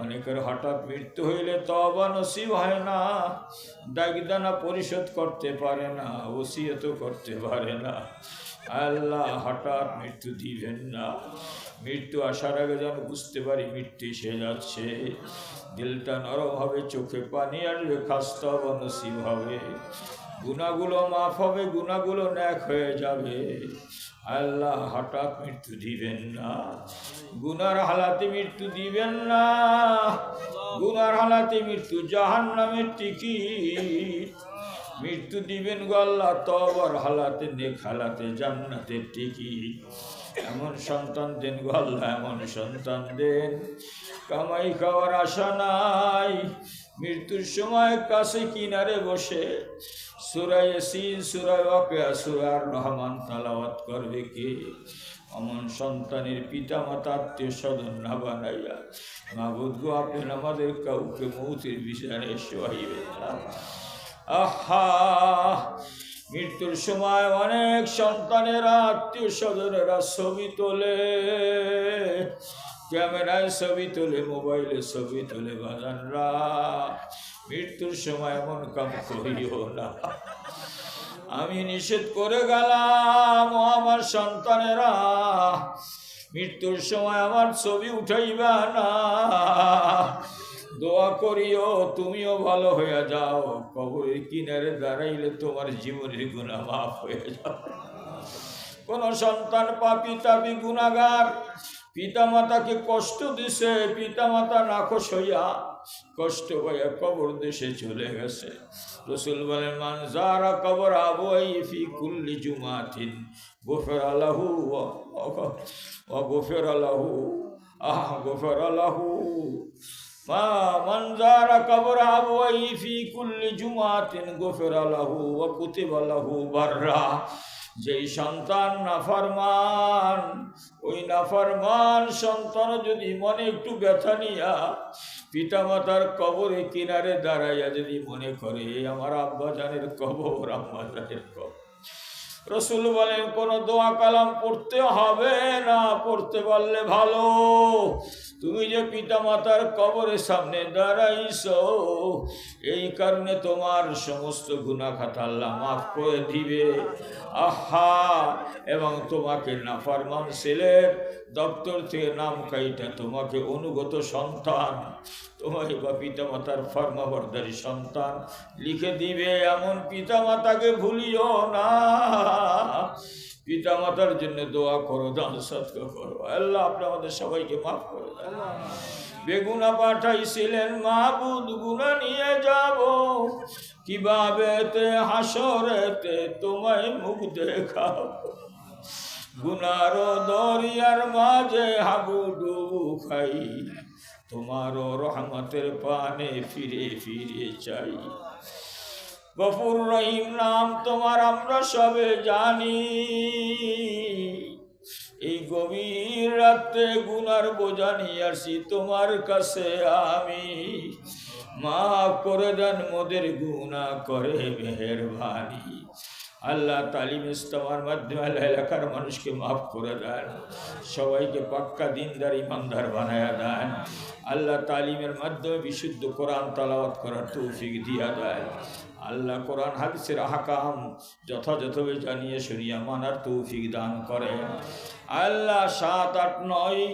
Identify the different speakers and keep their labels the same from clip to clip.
Speaker 1: অনেকের হঠাৎ মৃত্যু হইলে তওবা নসিব হয় না, দাগদানা পরিশোধ করতে পারে না, ওসিয়ত করতে পারে না। আল্লাহ হঠাৎ মৃত্যু দিবেন না, মৃত্যু আসার আগে যেন বুঝতে পারি মৃত্যু এসে যাচ্ছে, দিলটা নরম হবে, চোখে পানি আসবে, খাস্তা নসিব হবে, গুনাহগুলো মাফ হবে, গুনাহগুলো ন্যাক হয়ে যাবে। আল্লাহ হঠাৎ মৃত্যু দিবেন না, গুনার হালাতে মৃত্যু দিবেন না, গুনার হালাতে মৃত্যু জাহান্নামের টিকিট, মৃত্যু দিবেন গো আল্লাহ তওবার হালাতে, নেক হালাতে জান্নাতের টিকিট। এমন সন্তান দেন গো আল্লাহ, এমন সন্তান দেন, কামাই খাওয়ার আশা নাই, মৃত্যুর সময় কাছে কিনারে বসে সূরা ইয়াসিন, সূরা ওয়াকিয়া, সূরা আর রহমান তেলাওয়াত করবে কে? এমন সন্তানের পিতা মাতা আত্মীয় স্বজন না বানাইয়া মাবুদ গো আপনি আমাদের কাউকে মৌতের বিছানায় শোয়াইবেন না। আহা, মৃত্যুর সময় অনেক সন্তানেরা আত্মীয় স্বজনেরা ছবি তোলে, ক্যামেরায় ছবি তোলে, মোবাইলে ছবি তোলে। বাজানরা, মৃত্যুর সময় এমন কাম করিও না। আমি নিষেধ করে গেলাম, ও আমার সন্তানেরা, মৃত্যুর সময় আমার ছবি উঠাইবা না। দোয়া করিও তুমিও ভালো হয়ে যাও, কবরের কিনারে দাঁড়াইলে তোমার জীবনের গুনাহ মাফ হয়ে যাবে। কোন সন্তান পাপী তাপী গুনাহগার পিতা মাতাকে কষ্ট দিছে, পিতা মাতা নাখোশ হইয়া কষ্ট পাইয়া কবর দেশে চলে গেছে। রাসূল বলেন, মান যারা কবর আবওয়াইহি ফি কুল্লি জুমাতিন গুফিরা লাহু ওয়া গুফিরা লাহু গুফিরা লাহু মান যারা কবর আবওয়াইহি ফি কুল্লি জুমাতিন গুফিরা লাহু ওয়া কুতিবা লাহু বাররা। যেই সন্তান নাফরমান, ওই নাফরমান সন্তান যদি মনে একটু ব্যথা নিয়া পিতা মাতার কবরে কিনারে দাঁড়াইয়া যদি মনে করে আমার আব্বা জানের কবর, আম্মা জানের কবর, রাসূল বলেন কোন দোয়া কালাম পড়তে হবে না, পড়তে পারলে ভালো। তুমি যে পিতা মাতার কবরের সামনে দাঁড়াইছো, এই কারণে তোমার সমস্ত গুনাহ খাতা আল্লাহ মাফ করে দিবে। আহা, এবং তোমাকে নাফরমান ছেলের দপ্তর থেকে নাম কাইটা তোমাকে অনুগত সন্তান, তোমাকে বা পিতা মাতার ফরমাবরদারি সন্তান লিখে দিবে। এমন পিতা মাতাকে ভুলিও না। পিতা মাতার জন্য দোয়া করো, দান সদকা করো। আল্লাহ আপনি আমাদের সবাইকে মাফ করে দেন। বেগুনা পাঠাইছিলেন মাহবুদ, গুনাহ নিয়ে যাব কিভাবে তে হাসরেতে তোমায় মুখ দেখাবো। গুনার দরিয়ার মাঝে হাবুডুবু খাই, তোমারও রহমতের পানে ফিরে ফিরে চাই। গফুর রহিম নাম তোমার আমরা সবে জানি, এই গভীর রাতে গুনার বোঝা নিয়ে আসি তোমার কাছে আমি। মাফ করে দেন মোদের গুনাহ করে মেহেরবানি। আল্লাহ তালিম ইস্তেমার মাধ্যমে এলাকার মানুষকে মাফ করে দেন, সবাইকে পাক্কা দিনদার ইমানদার বানায়া দেন। আল্লাহ তালিমের মাধ্যমে বিশুদ্ধ কোরআন তেলাওয়াত করার তৌফিক দিয়া দেন। আল্লাহ কোরআন হাদিসের আহকাম যথাযথভাবে জানিয়ে শুনিয়া মানার তৌফিক দান করেন। আল্লাহ 7, 8, 9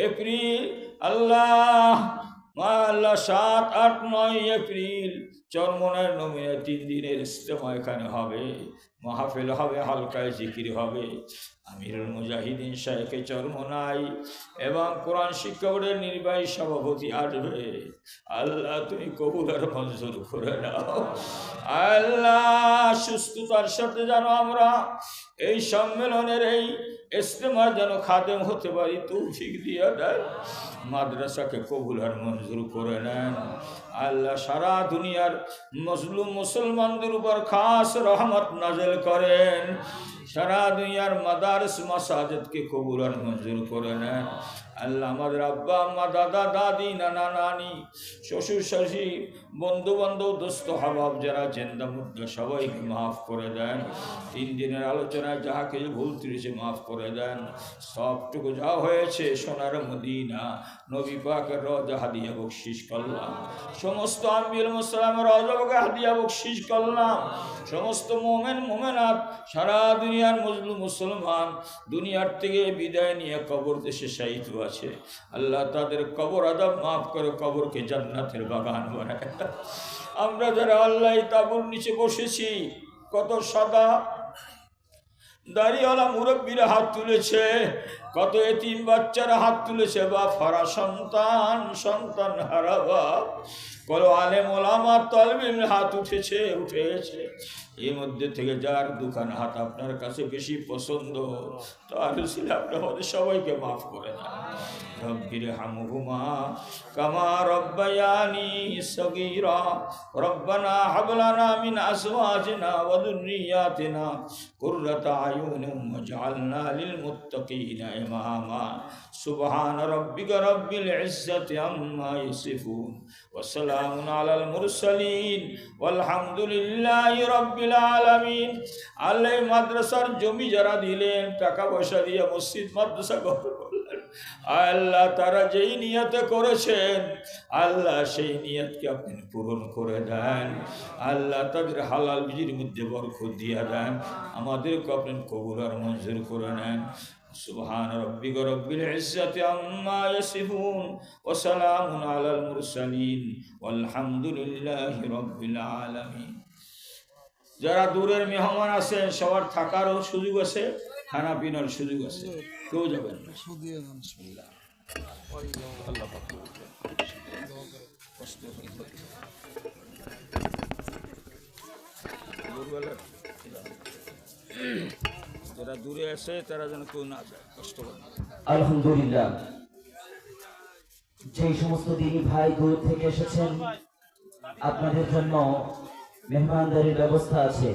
Speaker 1: এপ্রিল আল্লাহ 7, 8, 9 এপ্রিল চরমনার নমিনে 3 দিনের ইজতেমা এখানে হবে, মাহফিল হবে, হালকায় জিকির হবে। আমিরুল মুজাহিদিন শাইখে চরমনাই এবং কোরআন শিক্ষা বোর্ডের নির্বাহী সভাপতি আসবে। আল্লাহ তুমি কবুল আর মঞ্জুর করে নাও। আল্লাহ সুস্থতার সাথে যেন আমরা এই সম্মেলনের এই ইজতেমার যেন খাদেম হতে পারি তৌফিক দিয়া দেয়। মাদ্রাসাকে কবুল আর মঞ্জুর করে নেন। আল্লাহ সারা দুনিয়ার মজলুম মুসলমানদের উপর খাস রহমত নাজেল করেন। সারা দুনিয়ার মাদারস মাসাজিদকে কবুল আর মঞ্জুর করে নেন। আল্লাহ আমাদের আব্বা আম্মা দাদা দাদি নানা নানি শ্বশুর শাশুড়ি বন্ধু বান্ধব দোস্ত হাবাব যারা জেন্দা মুদ্রা সবাইকে মাফ করে দেন। 3 দিনের আলোচনায় যাহা কিছু ভুল ত্রুটি মাফ করে দেন। সবটুকু যা হয়েছে সোনার মদিনা নবী পাকের রওজা হাদিয়া বকশিশ করলাম। সমস্ত আম্বিয়াল মুসলামের রওজাকে হাদিয়া বকশিশ করলাম। সমস্ত মোমেন মোমেনাত সারা দুনিয়ার মজলুম মুসলমান দুনিয়ার থেকে বিদায় নিয়ে কবর দেশে শায়িত আছে, আল্লাহ তাদের কবর আযাব মাফ করে কবরকে জান্নাতের বাগান বানায়। আমরা যারা আল্লাহ তাবুর নিচে বসেছি, কত সাদা দাড়িওয়ালা মুরব্বীরা হাত তুলেছে, কত এতিম বাচ্চারা হাত তুলেছে, বা ফারা সন্তান সন্তান হারা বাপ, কত আলেম ওলামা তালিব ইলমের হাত উঠেছে। এর মধ্যে থেকে যার দুখান হাত আপনার কাছে বেশি পছন্দ তার উসিলায় আপনি আমাদের সবাইকে মাফ করে দেন। রব্বির হামহুমা কামা রব্বায়ানি সগীরা রব্বানা হাব লানা মিন আজওয়াজিনা ওয়া যুররিয়াতিনা কুররাতা আয়ুনিন ওয়াজআলনা লিল মুত্তাকিনা ইমামা। সুবহান রাব্বিকা রাব্বিল ইজ্জাতি আম্মা ইয়াসিফুন ওয়া সালামুন আলাল মুরসালিন ওয়ালহামদুলিল্লাহি রাব্বিল আলামিন। আল্লাহ মাদ্রাসার জমি যারা দিলেন, টাকা পয়সা দিয়ে মসজিদ মাদ্রাসা গড়ে করলেন, আল্লাহ তারা যেই নিয়তে করেছেন আল্লাহ সেই নিয়তকে আপনি পূরণ করে দেন। আল্লাহ তাদের হালাল রুজির মধ্যে বরকত দিয়ে দেন। আমাদেরকে আপনি কবুল আর মঞ্জুর করে নেন। সুবহান রাব্বিকা রাব্বিল ইজ্জাতি আম্মা ইয়াসিফুন ওয়া সালামুন আলাল মুরসালিন ওয়ালহামদুলিল্লাহি রাব্বিল আলামিন। যারা দূরের মেহমান আছেন সবার থাকারও সুযোগ আছে, খানা পিনার সুযোগ আছে, কেউ যাবেন না। যারা দূরে আছে তারা যেন কেউ না যায়, কষ্ট করে।
Speaker 2: আলহামদুলিল্লাহ, যেই সমস্ত দিনী ভাই দূর থেকে এসেছেন আপনাদের জন্য মেহমানদারির ব্যবস্থা আছে।